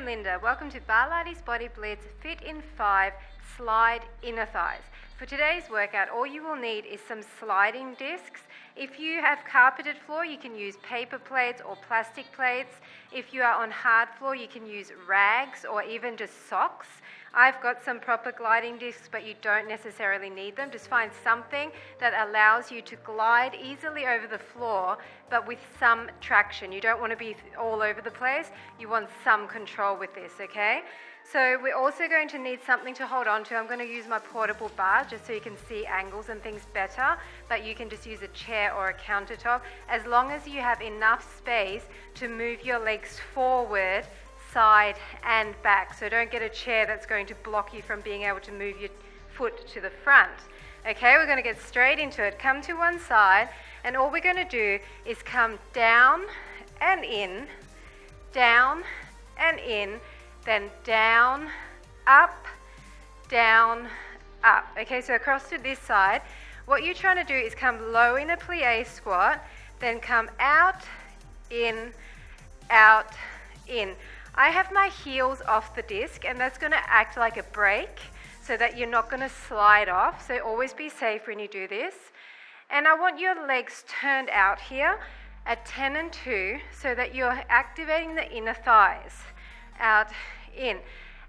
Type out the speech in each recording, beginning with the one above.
I'm Linda. Welcome to Barlates Body Blitz Fit in 5 Slide Inner Thighs. For today's workout, all you will need is some sliding discs. If you have carpeted floor, you can use paper plates or plastic plates. If you are on hard floor, you can use rags or even just socks. I've got some proper gliding discs, but you don't necessarily need them. Just find something that allows you to glide easily over the floor, but with some traction. You don't want to be all over the place. You want some control with this, okay? So we're also going to need something to hold on to. I'm going to use my portable bar just so you can see angles and things better, but you can just use a chair or a countertop as long as you have enough space to move your legs forward, side and back. So don't get a chair that's going to block you from being able to move your foot to the front. Okay, we're going to get straight into it. Come to one side, and all we're going to do is come down and in, then down, up. Okay, so across to this side. What you're trying to do is come low in a plie squat, then come out, in. I have my heels off the disc, and that's going to act like a brake so that you're not going to slide off. So always be safe when you do this. And I want your legs turned out here at 10 and 2 so that you're activating the inner thighs. Out, in.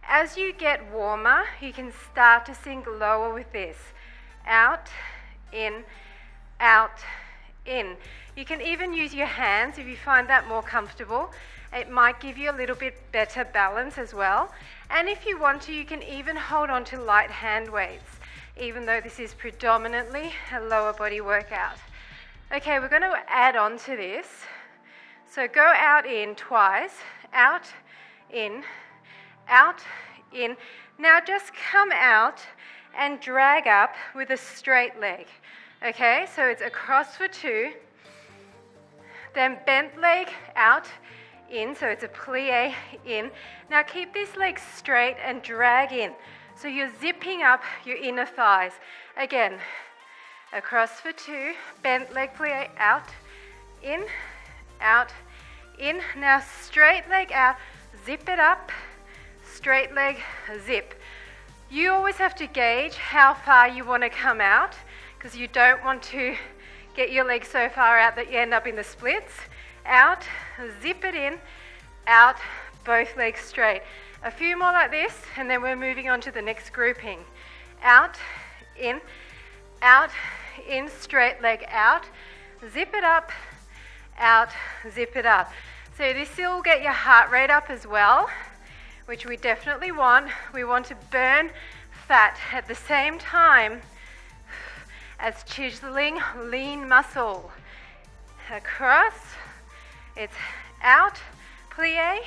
As you get warmer, you can start to sink lower with this. Out, in. You can even use your hands if you find that more comfortable. It might give you a little bit better balance as well. And if you want to, you can even hold on to light hand weights, even though this is predominantly a lower body workout. Okay, we're going to add on to this. So go out, in twice, out, in. Now just come out and drag up with a straight leg. Okay, so it's across for 2, then bent leg out, in, so it's a plie in. Now keep this leg straight and drag in. So you're zipping up your inner thighs. Again, across for 2, bent leg plie out, in. Now straight leg out, zip it up, straight leg, zip. You always have to gauge how far you want to come out because you don't want to get your legs so far out that you end up in the splits. Out, zip it in, out, both legs straight. A few more like this, and then we're moving on to the next grouping. Out, in, straight leg out, zip it up, out, zip it up. So this will get your heart rate up as well, which we definitely want. We want to burn fat at the same time as chiseling lean muscle. Across, it's out, plie,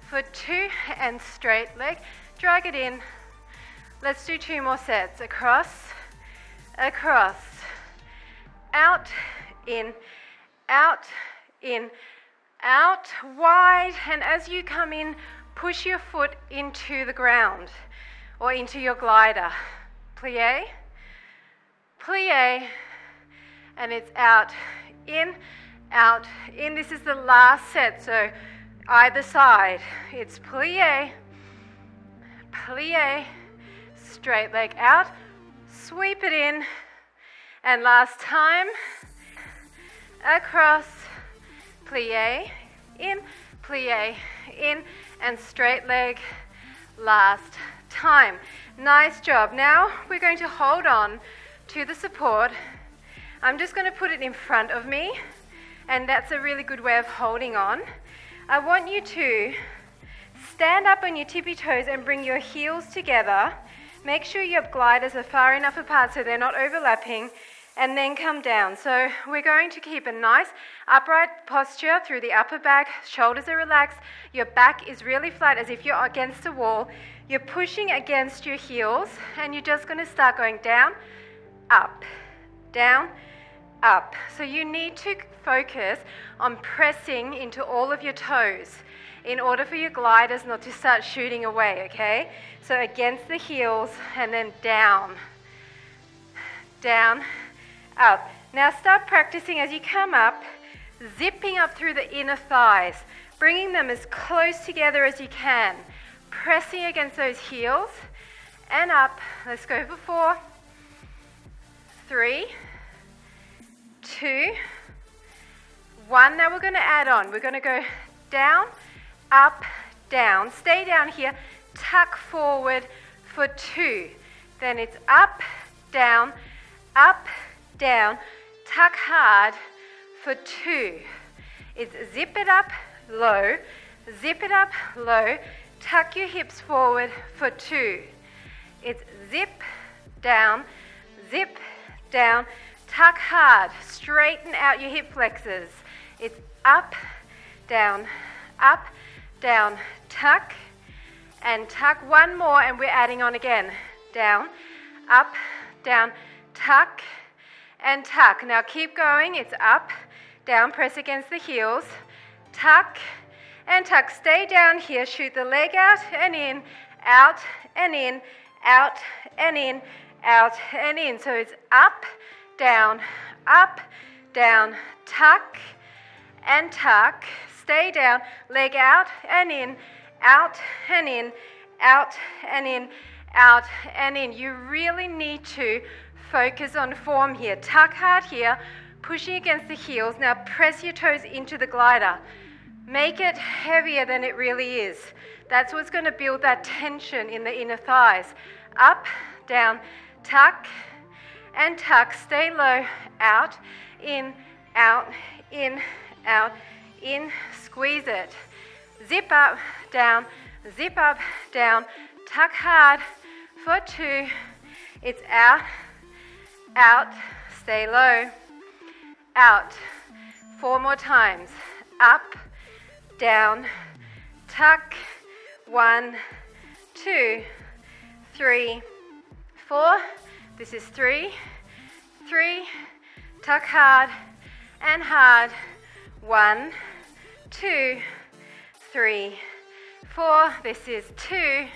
for 2 and straight leg, drag it in. Let's do 2 more sets. Across, out, in, out, wide, and as you come in, push your foot into the ground or into your glider. Plie, and it's out, in. This is the last set, so either side. It's plie, straight leg out, sweep it in, and last time, across, plie, in, and straight leg, last time. Nice job. Now we're going to hold on to the support. I'm just going to put it in front of me, and that's a really good way of holding on. I want you to stand up on your tippy toes and bring your heels together. Make sure your gliders are far enough apart so they're not overlapping, and then come down. So we're going to keep a nice upright posture through the upper back. Shoulders are relaxed. Your back is really flat as if you're against a wall. You're pushing against your heels, and you're just going to start going down, up, down, up. So you need to focus on pressing into all of your toes in order for your gliders not to start shooting away, okay? So against the heels and then down, up. Now start practicing as you come up, zipping up through the inner thighs. bringing them as close together as you can, pressing against those heels, and up. Let's go for 4, 3, 2, 1. Now we're going to add on. We're going to go down, up, down. Stay down here. Tuck forward for 2. Then it's up, down, tuck hard for 2. It's zip it up, low, tuck your hips forward for 2. It's zip, down, tuck hard, straighten out your hip flexors. It's up, down, tuck, and tuck. One more, and we're adding on again. Down, up, down, tuck, and tuck. Now keep going. It's up, down, press against the heels, tuck, and tuck. Stay down here. Shoot the leg out and in, out and in, out and in, out and in. So it's up, down, tuck, and tuck. Stay down, leg out and in, out and in, out and in, out and in. You really need to focus on form here. Tuck hard here, pushing against the heels. Now press your toes into the glider. Make it heavier than it really is. That's what's going to build that tension in the inner thighs. Up, down, tuck, and tuck. Stay low, out, in, in, squeeze it. Zip up, down, tuck hard for 2. It's out, stay low, out. 4 more times. Up, down, tuck. 1, 2, 3, 4. This is 3, tuck hard and hard. 1, 2, 3, 4. This is 2,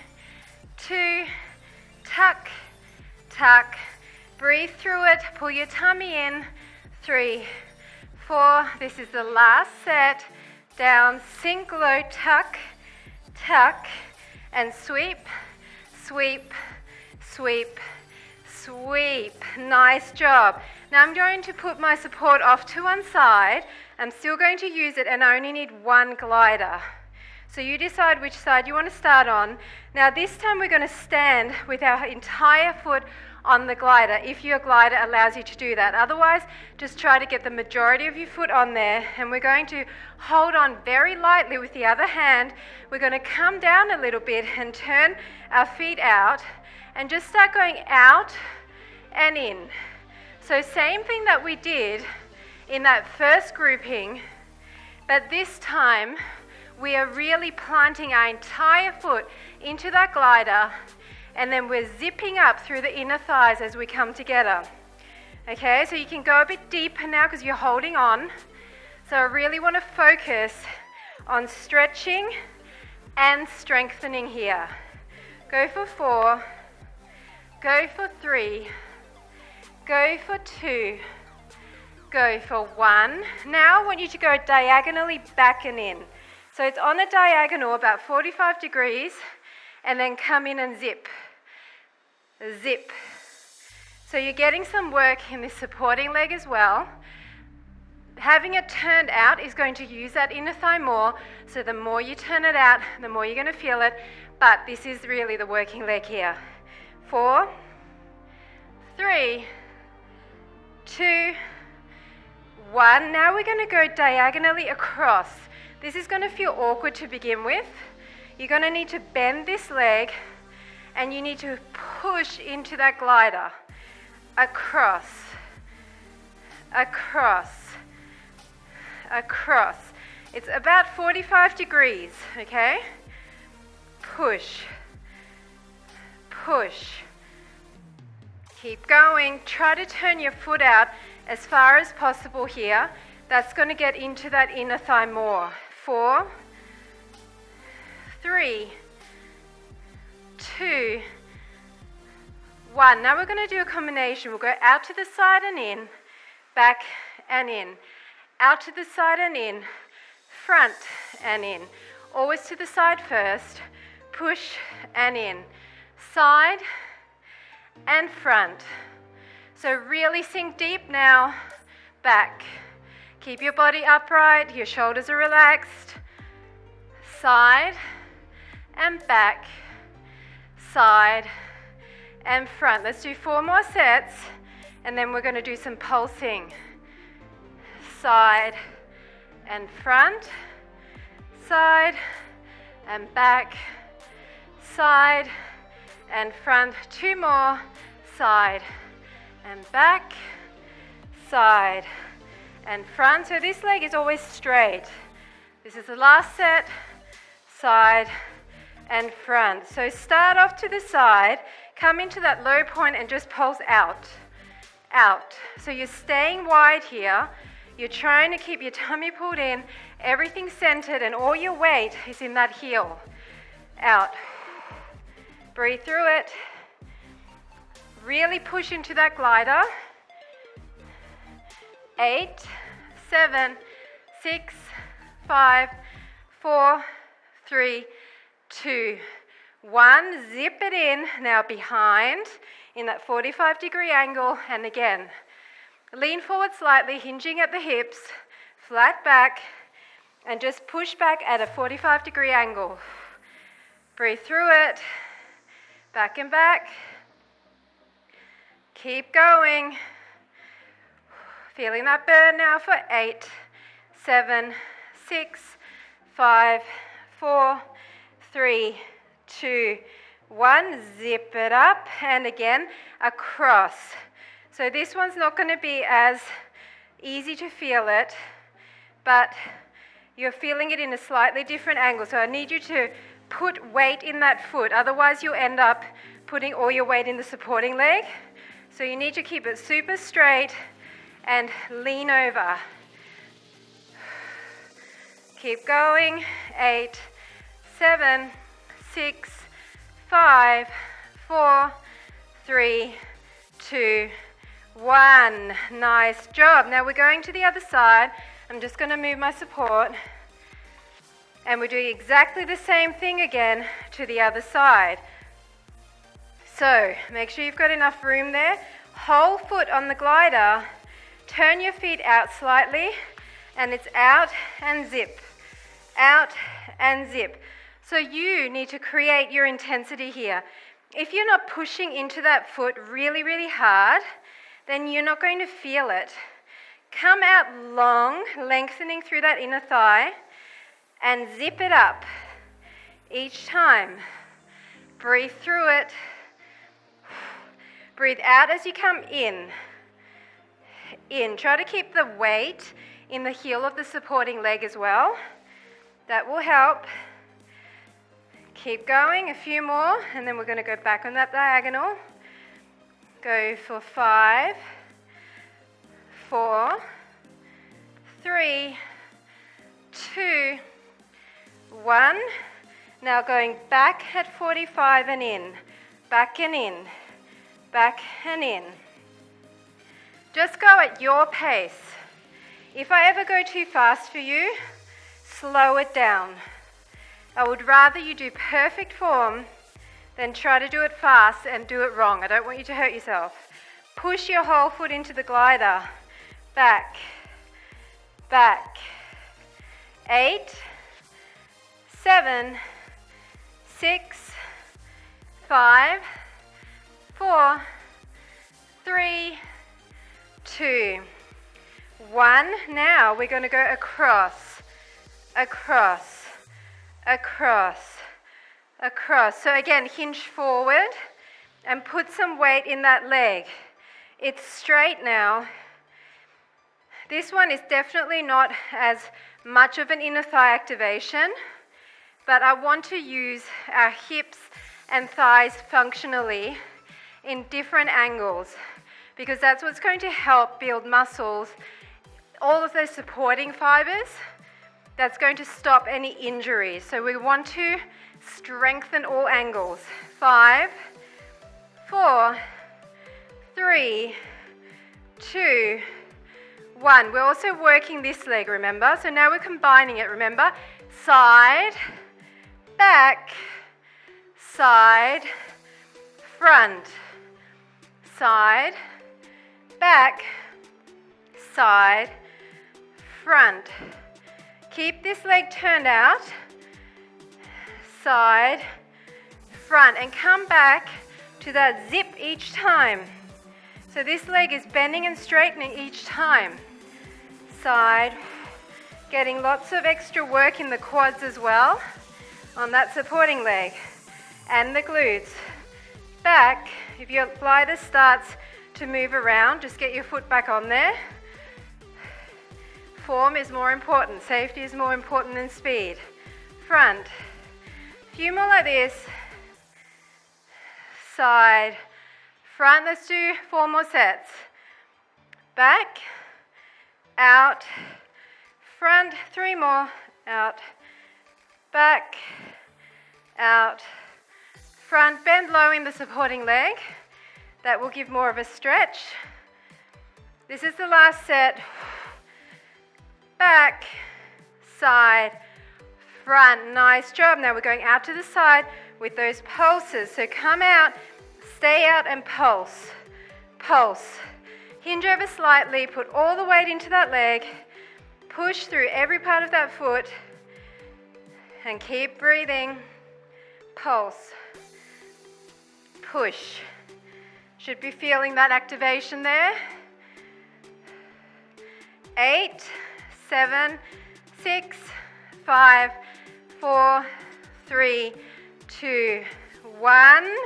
tuck, breathe through it, pull your tummy in. 3, 4. This is the last set. Down, sink low, tuck, and sweep. Nice job. Now I'm going to put my support off to one side. I'm still going to use it, and I only need 1 glider. So you decide which side you want to start on. Now this time we're going to stand with our entire foot on the glider, if your glider allows you to do that. Otherwise, just try to get the majority of your foot on there, and we're going to hold on very lightly with the other hand. We're going to come down a little bit and turn our feet out and just start going out and in. So same thing that we did in that first grouping, but this time we are really planting our entire foot into that glider, and then we're zipping up through the inner thighs as we come together. Okay, so you can go a bit deeper now because you're holding on. So I really want to focus on stretching and strengthening here. Go for 4, go for 3, go for 2, go for 1. Now I want you to go diagonally back and in. So it's on a diagonal about 45 degrees, and then come in and zip. So you're getting some work in this supporting leg as well. Having it turned out is going to use that inner thigh more, so the more you turn it out, the more you're going to feel it, but this is really the working leg here. 4, 3, 2, 1. Now we're going to go diagonally across. This is going to feel awkward to begin with. You're going to need to bend this leg, and you need to push into that glider. Across. It's about 45 degrees, okay? Push. Keep going. Try to turn your foot out as far as possible here. That's going to get into that inner thigh more. 4, 3, 2, 1. Now we're going to do a combination. We'll go out to the side and in, back and in, out to the side and in, front and in. Always to the side first, push and in. Side and front. So really sink deep now, back. Keep your body upright, your shoulders are relaxed. Side and back, side and front. Let's do 4 more sets, and then we're going to do some pulsing. Side and front, side and back, side and front. 2 more, side and back, side and front. So this leg is always straight. This is the last set, side and front. So start off to the side, come into that low point and just pulse out, out. So you're staying wide here. You're trying to keep your tummy pulled in, everything centered, and all your weight is in that heel. Out. Breathe through it. Really push into that glider. 8, 7, 6, 5, 4, 3, 2, 1. Zip it in. Now behind in that 45-degree angle, and again. Lean forward slightly, hinging at the hips, flat back, and just push back at a 45-degree angle. Breathe through it, back and back. Keep going. Feeling that burn now for 8, 7, 6, 5, 4, 3, 2, 1. Zip it up, and again, across. So this one's not going to be as easy to feel it, but you're feeling it in a slightly different angle. So I need you to put weight in that foot. Otherwise, you'll end up putting all your weight in the supporting leg. So you need to keep it super straight and lean over. Keep going. 8, 7, 6, 5, 4, 3, 2, 1. Nice job. Now we're going to the other side. I'm just going to move my support. And we're doing exactly the same thing again to the other side. So make sure you've got enough room there. Whole foot on the glider. Turn your feet out slightly. And it's out and zip. Out and zip. So you need to create your intensity here. If you're not pushing into that foot really, really hard, then you're not going to feel it. Come out long, lengthening through that inner thigh, and zip it up each time. Breathe through it. Breathe out as you come in. In. Try to keep the weight in the heel of the supporting leg as well. That will help. Keep going, a few more, and then we're going to go back on that diagonal. Go for 5, 4, 3, 2, 1. Now going back at 45 and in. Back and in. Back and in. Just go at your pace. If I ever go too fast for you, slow it down. I would rather you do perfect form than try to do it fast and do it wrong. I don't want you to hurt yourself. Push your whole foot into the glider. Back. Back. 8, 7, 6, 5, 4, 3, 2, 1. Now we're going to go across, across, across, across. So again, hinge forward and put some weight in that leg. It's straight now. This one is definitely not as much of an inner thigh activation, but I want to use our hips and thighs functionally in different angles, because that's what's going to help build muscles, all of those supporting fibers. That's going to stop any injuries. So we want to strengthen all angles. 5, 4, 3, 2, 1. We're also working this leg, remember? So now we're combining it, remember? Side, back, side, front, side, back, side, front. Keep this leg turned out, side, front, and come back to that zip each time. So this leg is bending and straightening each time. Side, getting lots of extra work in the quads as well on that supporting leg and the glutes. Back, if your glider starts to move around, just get your foot back on there. Form is more important, safety is more important than speed. Front, a few more like this. Side, front, let's do 4 more sets. Back, out, front, 3 more, out, back, out, front, bend low in the supporting leg. That will give more of a stretch. This is the last set. Back, side, front, nice job. Now we're going out to the side with those pulses. So come out, stay out and pulse, pulse. Hinge over slightly, put all the weight into that leg, push through every part of that foot and keep breathing. Pulse, push. Should be feeling that activation there. 8, 7, 6, 5, 4, 3, 2, 1.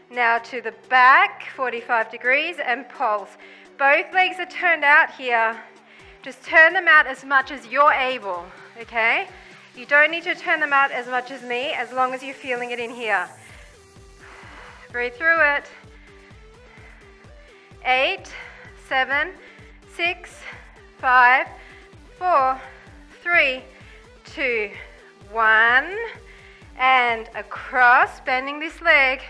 Now to the back, 45 degrees, and pulse. Both legs are turned out here. Just turn them out as much as you're able, okay? You don't need to turn them out as much as me, as long as you're feeling it in here. Breathe through it. 8, 7, 6, 5, 4, 3, 2, 1. And across, bending this leg.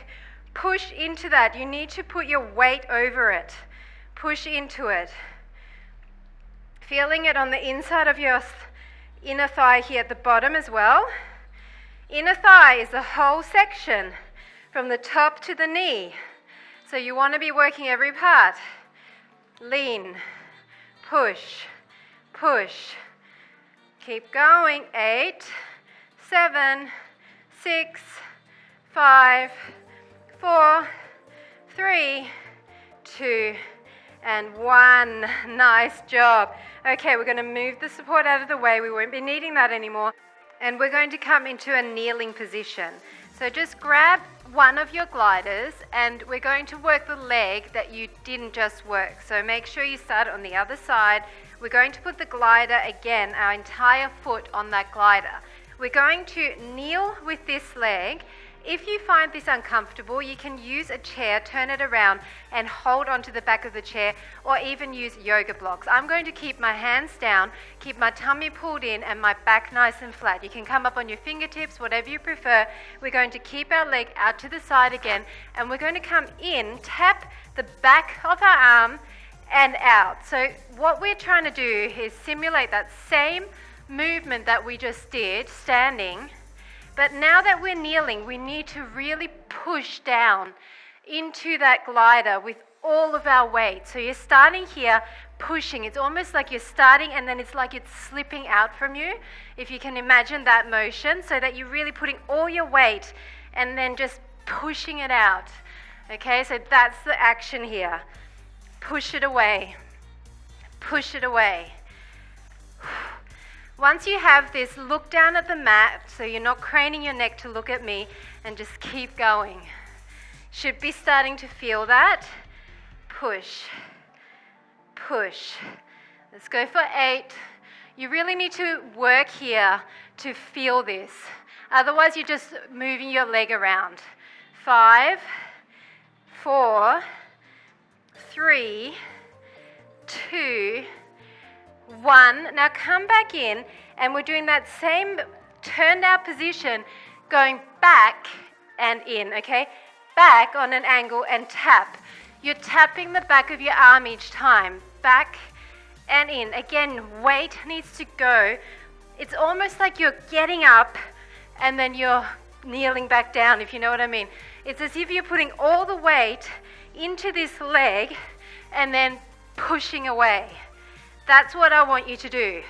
Push into that. You need to put your weight over it. Push into it. Feeling it on the inside of your inner thigh here at the bottom as well. Inner thigh is the whole section from the top to the knee. So you want to be working every part. Lean, push, push. Keep going. 8, 7, 6, 5, 4, 3, 2, and 1. Nice job. Okay, we're going to move the support out of the way. We won't be needing that anymore. And we're going to come into a kneeling position. So just grab one of your gliders and we're going to work the leg that you didn't just work. So make sure you start on the other side. We're going to put the glider again, our entire foot on that glider. We're going to kneel with this leg. If you find this uncomfortable, you can use a chair, turn it around and hold onto the back of the chair, or even use yoga blocks. I'm going to keep my hands down, keep my tummy pulled in and my back nice and flat. You can come up on your fingertips, whatever you prefer. We're going to keep our leg out to the side again and we're going to come in, tap the back of our arm and out. So what we're trying to do is simulate that same movement that we just did, standing. But now that we're kneeling, we need to really push down into that glider with all of our weight. So you're starting here, pushing. It's almost like you're starting and then it's like it's slipping out from you, if you can imagine that motion, so that you're really putting all your weight and then just pushing it out. Okay, so that's the action here. Push it away. Push it away. Once you have this, look down at the mat so you're not craning your neck to look at me, and just keep going. Should be starting to feel that. Push, push. Let's go for 8. You really need to work here to feel this. Otherwise, you're just moving your leg around. 5, 4, 3, 2, 1. Now come back in and we're doing that same turned out position, going back and in, okay? Back on an angle and tap. You're tapping the back of your arm each time. Back and in. Again, weight needs to go. It's almost like you're getting up and then you're kneeling back down, if you know what I mean. It's as if you're putting all the weight into this leg and then pushing away. That's what I want you to do.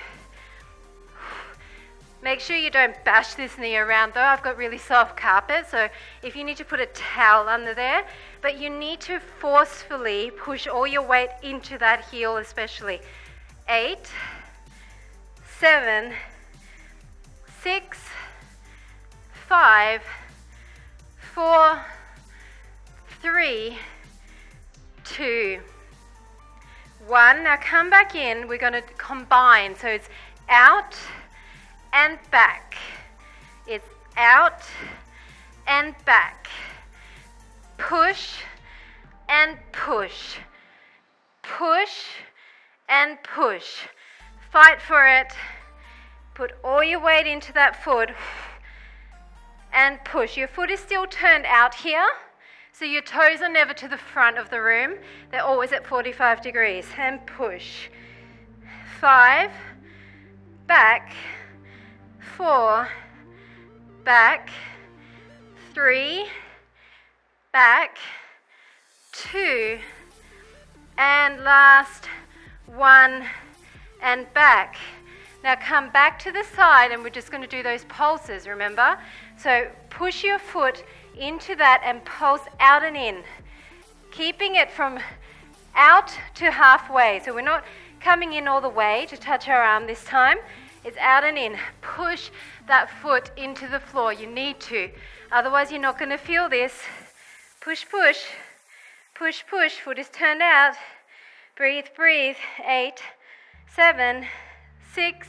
Make sure you don't bash this knee around though. I've got really soft carpet, so if you need to put a towel under there, but you need to forcefully push all your weight into that heel especially. 8, 7, 6, 5, 4, 3, 2, 1. Now come back in. We're going to combine. So it's out and back. It's out and back. Push and push. Push and push. Fight for it. Put all your weight into that foot and push. Your foot is still turned out here, so your toes are never to the front of the room. They're always at 45 degrees. And push. 5, back, 4, back, 3, back, 2, and last 1, and back. Now come back to the side, and we're just going to do those pulses, remember? So push your foot into that and pulse out and in, keeping it from out to halfway. So we're not coming in all the way to touch our arm this time. It's out and in. Push that foot into the floor. You need to. Otherwise, you're not going to feel this. Push, push. Push, push. Foot is turned out. Breathe, breathe. 8, 7, 6,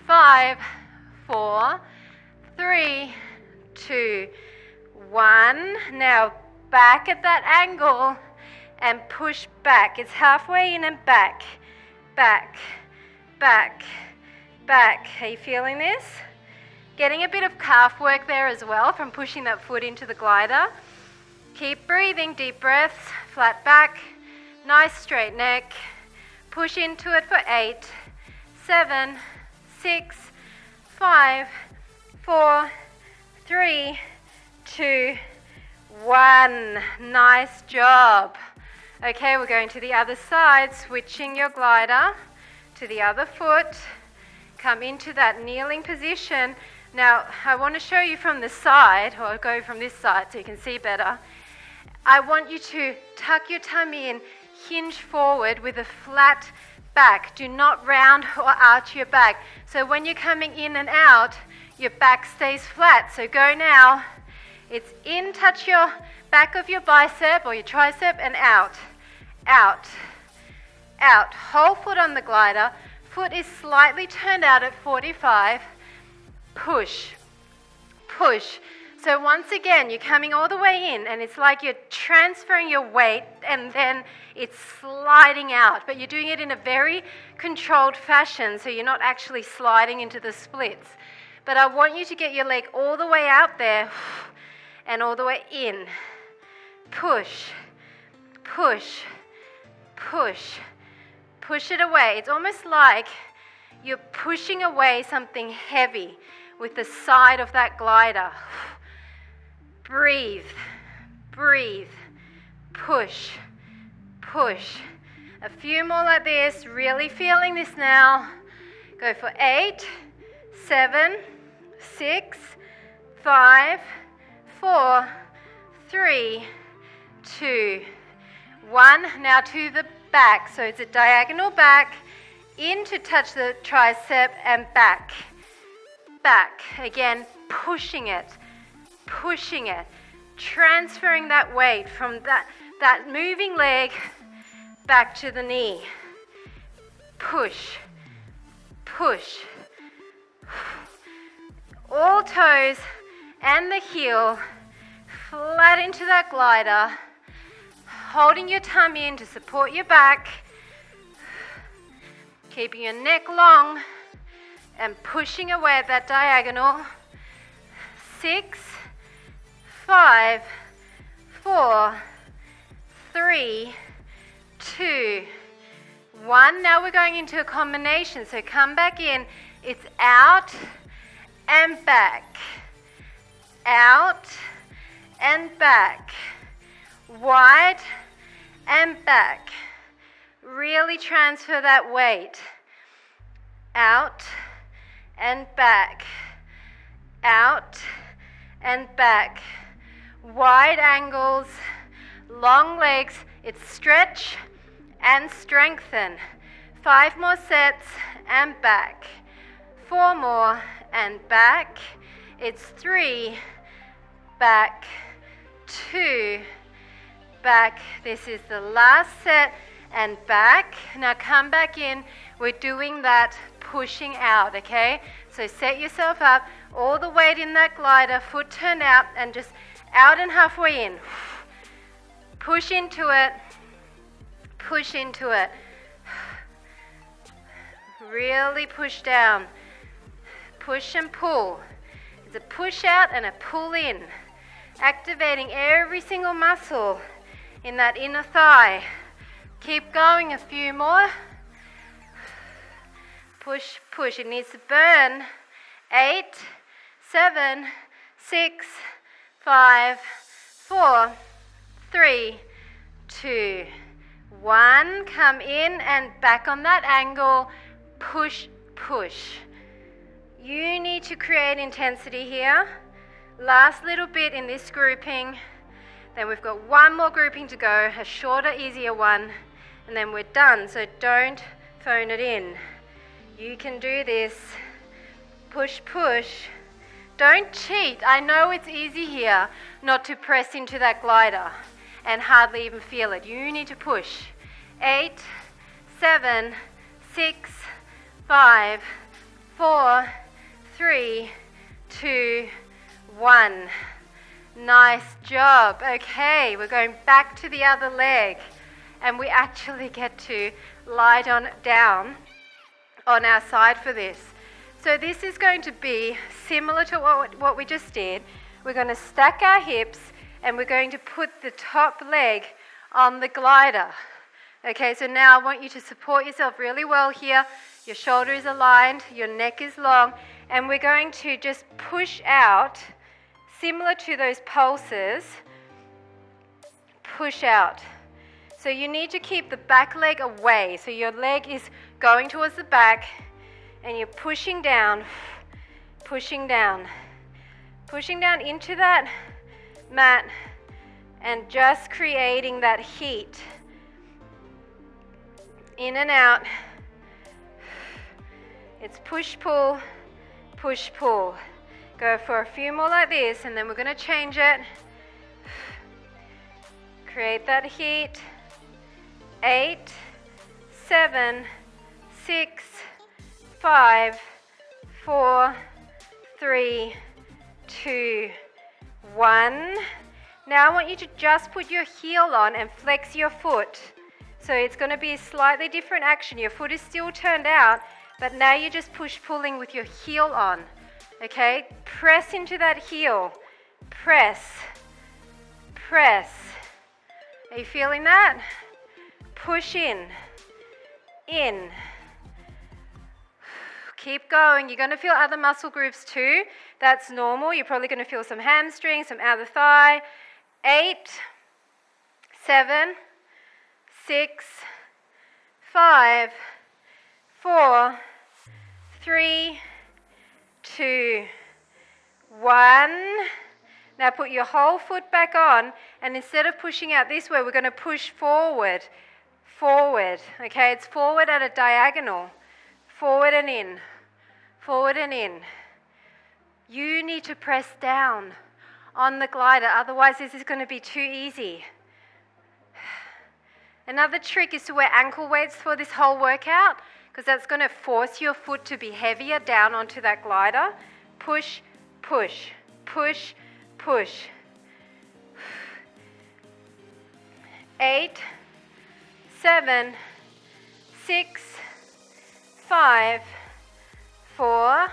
5, 4, 3, 2, 1. Now back at that angle and push back. It's halfway in and back. Back, back, back. Are you feeling this? Getting a bit of calf work there as well from pushing that foot into the glider. Keep breathing, deep breaths, flat back, nice straight neck. Push into it for 8, 7, 6, 5, 4, 3, 2, 1. Nice job. Okay, we're going to the other side, switching your glider to the other foot. Come into that kneeling position. Now, I want to show you from the side, or I'll go from this side so you can see better. I want you to tuck your tummy in, hinge forward with a flat back. Do not round or arch your back. So when you're coming in and out, your back stays flat. So go now. It's in, touch your back of your bicep or your tricep, and out, out, out. Whole foot on the glider. Foot is slightly turned out at 45. Push, push. So once again, you're coming all the way in, and it's like you're transferring your weight, and then it's sliding out. But you're doing it in a very controlled fashion, so you're not actually sliding into the splits. But I want you to get your leg all the way out there and all the way in. Push, push, push. Push it away. It's almost like you're pushing away something heavy with the side of that glider. Breathe, breathe, push, push. A few more like this, really feeling this now. Go for 8, 7, 6, 5, 4, 3, 2, 1. Now to the back. So it's a diagonal back, in to touch the tricep, and back. Back. Again, pushing it, transferring that weight from that moving leg back to the knee. Push, push. All toes and the heel flat into that glider, holding your tummy in to support your back, keeping your neck long and pushing away at that diagonal. 6, 5, 4, 3, 2, 1. Now we're going into a combination. So come back in. It's out and back. Out and back. Wide and back. Really transfer that weight. Out and back. Out and back. Wide angles, long legs. It's stretch and strengthen. 5 more sets and back. 4 more and back. It's 3, back, 2, back. This is the last set and back. Now come back in. We're doing that pushing out, okay? So set yourself up, all the weight in that glider, foot turned out, and just out and halfway in. Push into it. Push into it. Really push down. Push and pull. It's a push out and a pull in. Activating every single muscle in that inner thigh. Keep going, a few more. Push, push. It needs to burn. 8, 7, 6, 5, 4, 3, 2, 1. Come in and back on that angle. Push, push. You need to create intensity here. Last little bit in this grouping. Then we've got one more grouping to go, a shorter, easier one, and then we're done. So don't phone it in. You can do this. Push, push. Don't cheat. I know it's easy here not to press into that glider and hardly even feel it. You need to push. 8, 7, 6, 5, 4, 3, 2, 1. Nice job. Okay, we're going back to the other leg, and we actually get to lie down on our side for this. So this is going to be similar to what we just did. We're going to stack our hips, and we're going to put the top leg on the glider. Okay, so now I want you to support yourself really well here. Your shoulder is aligned, your neck is long, and we're going to just push out, similar to those pulses, push out. So you need to keep the back leg away. So your leg is going towards the back, and you're pushing down, pushing down, pushing down into that mat, and just creating that heat. In and out. It's push, pull, push, pull. Go for a few more like this, and then we're going to change it. Create that heat. 8, 7, 6, 5, 4, 3, 2, 1. Now I want you to just put your heel on and flex your foot. So it's going to be a slightly different action. Your foot is still turned out, but now you're just push-pulling with your heel on. Okay? Press into that heel. Press. Press. Are you feeling that? Push in. In. Keep going. You're going to feel other muscle groups too. That's normal. You're probably going to feel some hamstring, some outer thigh. 8, 7, 6, 5, 4, 3, 2, 1. Now put your whole foot back on, and instead of pushing out this way, we're going to push forward. Forward. Okay, it's forward at a diagonal. Forward and in. Forward and in. You need to press down on the glider, otherwise this is going to be too easy. Another trick is to wear ankle weights for this whole workout, because that's going to force your foot to be heavier down onto that glider. Push, push, push, push. 8, 7, 6, 5, 4,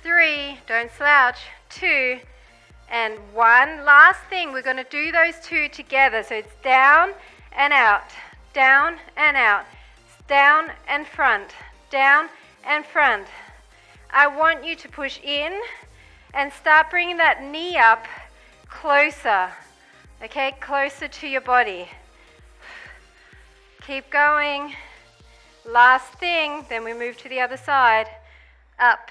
3, don't slouch, 2, and 1. Last thing, we're going to do those two together. So it's down and out, down and out. down and front, down and front. I want you to push in and start bringing that knee up closer, okay, closer to your body. Keep going. Last thing, then we move to the other side. Up,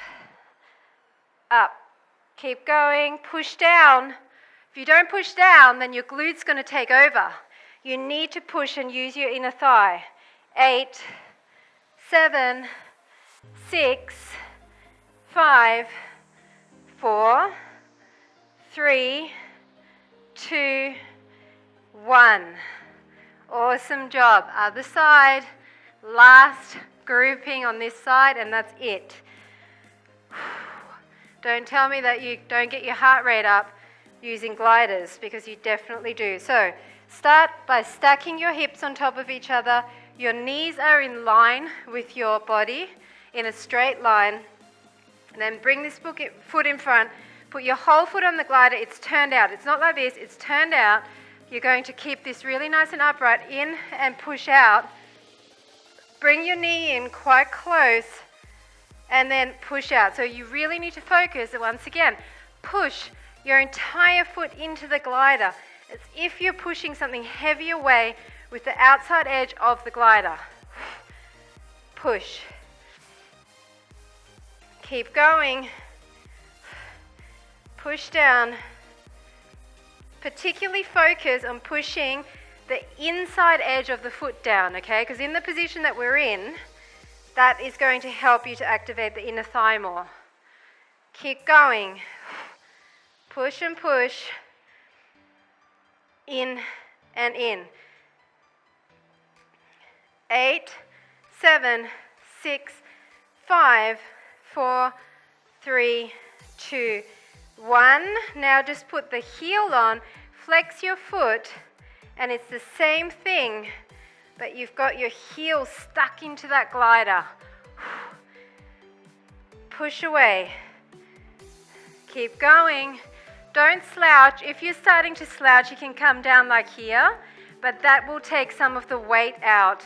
up. Keep going, push down. If you don't push down, then your glute's going to take over. You need to push and use your inner thigh. 8, 7, 6, 5, 4, 3, 2, 1. Awesome job. Other side. Last grouping on this side, and that's it. Don't tell me that you don't get your heart rate up using gliders, because you definitely do. So start by stacking your hips on top of each other. Your knees are in line with your body in a straight line. And then bring this foot in front. Put your whole foot on the glider. It's turned out. It's not like this. It's turned out. You're going to keep this really nice and upright. In and push out. Bring your knee in quite close. And then push out. So you really need to focus. Once again, push your entire foot into the glider. It's if you're pushing something heavy away with the outside edge of the glider. Push. Keep going. Push down. Particularly focus on pushing the inside edge of the foot down, okay? Because in the position that we're in, that is going to help you to activate the inner thigh more. Keep going. Push and push. In and in. 8, 7, 6, 5, 4, 3, 2, 1. Now just put the heel on, flex your foot, and it's the same thing, but you've got your heel stuck into that glider. Push away. Keep going. Don't slouch. If you're starting to slouch, you can come down like here, but that will take some of the weight out.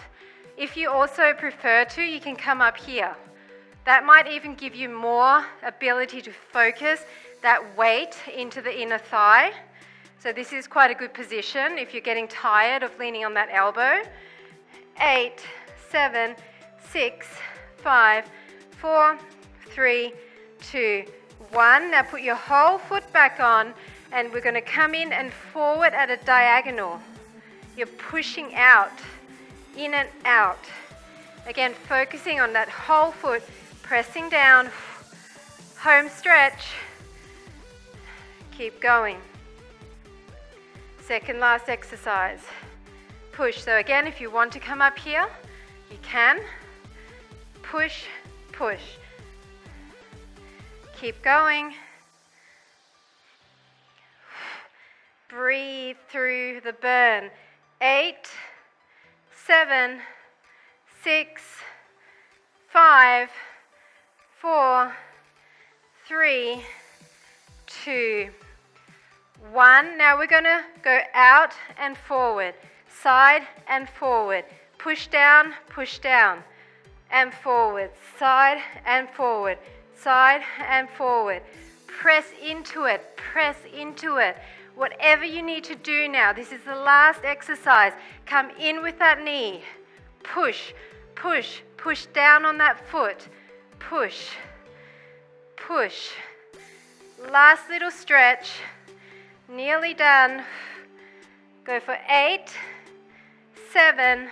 If you also prefer to, you can come up here. That might even give you more ability to focus that weight into the inner thigh. So this is quite a good position if you're getting tired of leaning on that elbow. 8, 7, 6, 5, 4, 3, 2, 1. Now put your whole foot back on, and we're going to come in and forward at a diagonal. You're pushing out, in and out. Again, focusing on that whole foot, pressing down, home stretch. Keep going. Second last exercise. Push. So again, if you want to come up here, you can. Push, push. Keep going. Breathe through the burn. 8, 7, 6, 5, 4, 3, 2, 1. Now we're going to go out and forward, side and forward. Push down, and forward, side and forward, side and forward. Press into it, press into it. Whatever you need to do now, this is the last exercise. Come in with that knee. Push, push, push down on that foot. Push, push. Last little stretch. Nearly done. Go for 8, 7,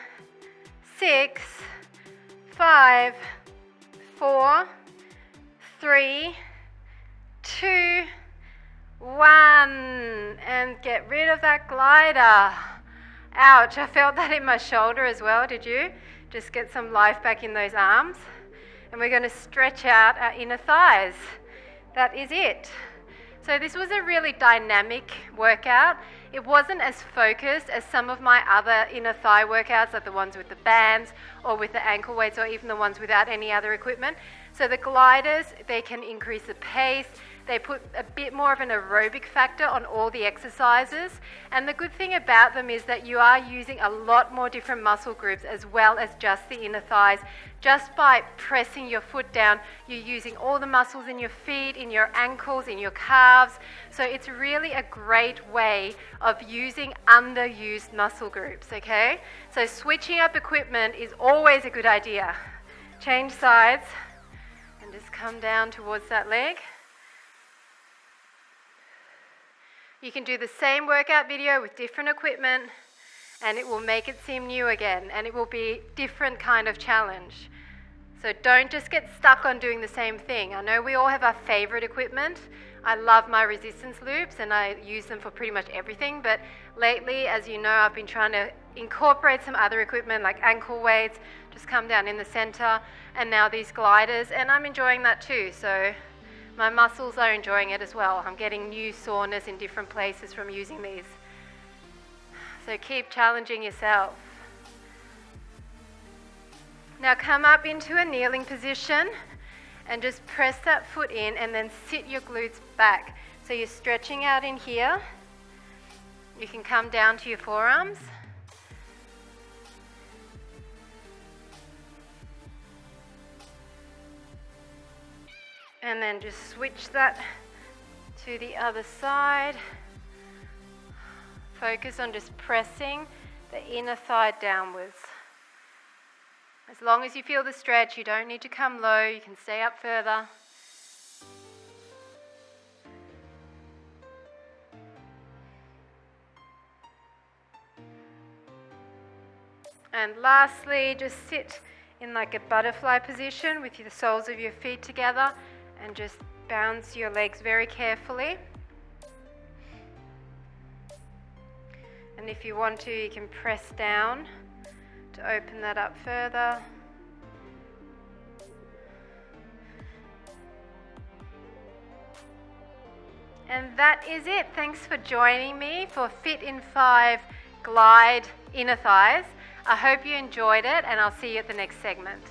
6, 5, 4, 3, 2, 1. And get rid of that glider. Ouch, I felt that in my shoulder as well, did you? Just get some life back in those arms. And we're going to stretch out our inner thighs. That is it. So this was a really dynamic workout. It wasn't as focused as some of my other inner thigh workouts, like the ones with the bands or with the ankle weights, or even the ones without any other equipment. So the gliders, they can increase the pace, They put a bit more of an aerobic factor on all the exercises, and the good thing about them is that you are using a lot more different muscle groups as well as just the inner thighs. Just by pressing your foot down, you're using all the muscles in your feet, in your ankles, in your calves. So it's really a great way of using underused muscle groups, okay? So switching up equipment is always a good idea. Change sides and just come down towards that leg. You can do the same workout video with different equipment, and it will make it seem new again, and it will be different kind of challenge. So don't just get stuck on doing the same thing. I know we all have our favorite equipment. I love my resistance loops and I use them for pretty much everything, but lately, as you know, I've been trying to incorporate some other equipment like ankle weights, just come down in the center, and now these gliders, and I'm enjoying that too. So my muscles are enjoying it as well. I'm getting new soreness in different places from using these. So keep challenging yourself. Now come up into a kneeling position and just press that foot in and then sit your glutes back. So you're stretching out in here. You can come down to your forearms. And then just switch that to the other side. Focus on just pressing the inner thigh downwards. As long as you feel the stretch, you don't need to come low, you can stay up further. And lastly, just sit in like a butterfly position with the soles of your feet together and just bounce your legs very carefully. And if you want to, you can press down to open that up further. And that is it. Thanks for joining me for Fit in 5 Glide Inner Thighs. I hope you enjoyed it, and I'll see you at the next segment.